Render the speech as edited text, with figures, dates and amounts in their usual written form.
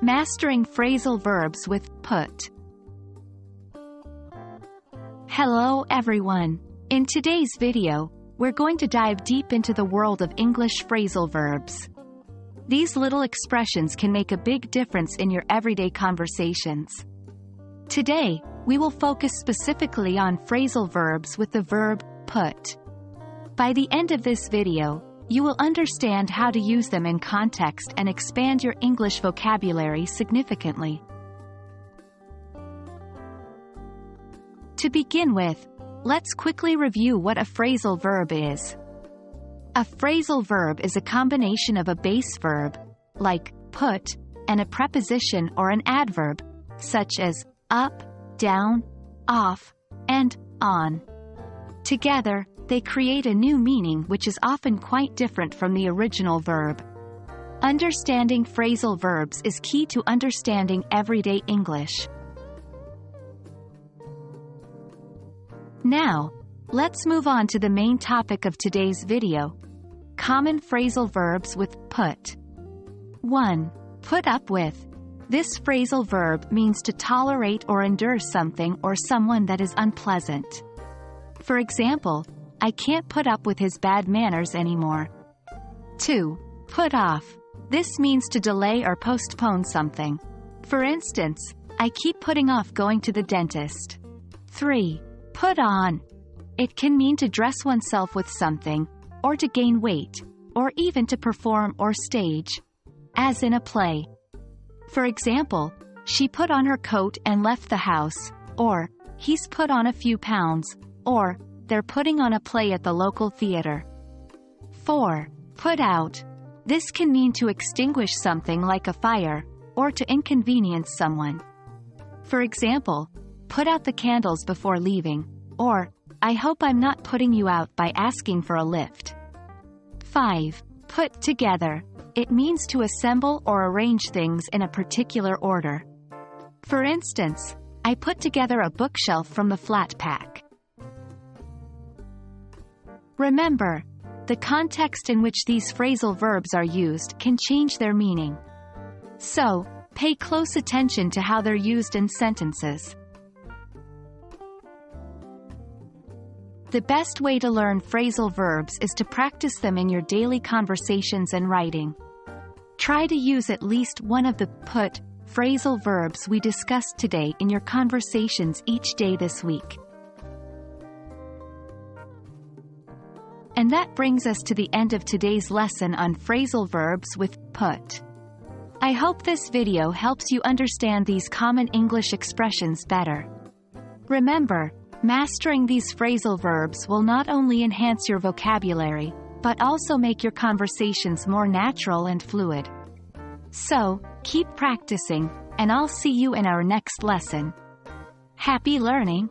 Mastering phrasal verbs with put. Hello everyone. In today's video, we're going to dive deep into the world of English phrasal verbs. These little expressions can make a big difference in your everyday conversations. Today, we will focus specifically on phrasal verbs with the verb put. By the end of this video, you will understand how to use them in context and expand your English vocabulary significantly. To begin with, let's quickly review what a phrasal verb is. A phrasal verb is a combination of a base verb, like put, and a preposition or an adverb, such as up, down, off, and on. Together, they create a new meaning which is often quite different from the original verb. Understanding phrasal verbs is key to understanding everyday English. Now, let's move on to the main topic of today's video: common phrasal verbs with put. 1. Put up with. This phrasal verb means to tolerate or endure something or someone that is unpleasant. For example, I can't put up with his bad manners anymore. 2. Put off. This means to delay or postpone something. For instance, I keep putting off going to the dentist. 3. Put on. It can mean to dress oneself with something, or to gain weight, or even to perform or stage, as in a play. For example, she put on her coat and left the house, or he's put on a few pounds, or they're putting on a play at the local theater. 4. Put out. This can mean to extinguish something like a fire, or to inconvenience someone. For example, put out the candles before leaving, or I hope I'm not putting you out by asking for a lift. 5. Put together. It means to assemble or arrange things in a particular order. For instance, I put together a bookshelf from the flat pack. Remember, the context in which these phrasal verbs are used can change their meaning. So, pay close attention to how they're used in sentences. The best way to learn phrasal verbs is to practice them in your daily conversations and writing. Try to use at least one of the put phrasal verbs we discussed today in your conversations each day this week. And that brings us to the end of today's lesson on phrasal verbs with put. I hope this video helps you understand these common English expressions better. Remember, mastering these phrasal verbs will not only enhance your vocabulary, but also make your conversations more natural and fluid. So, keep practicing, and I'll see you in our next lesson. Happy learning!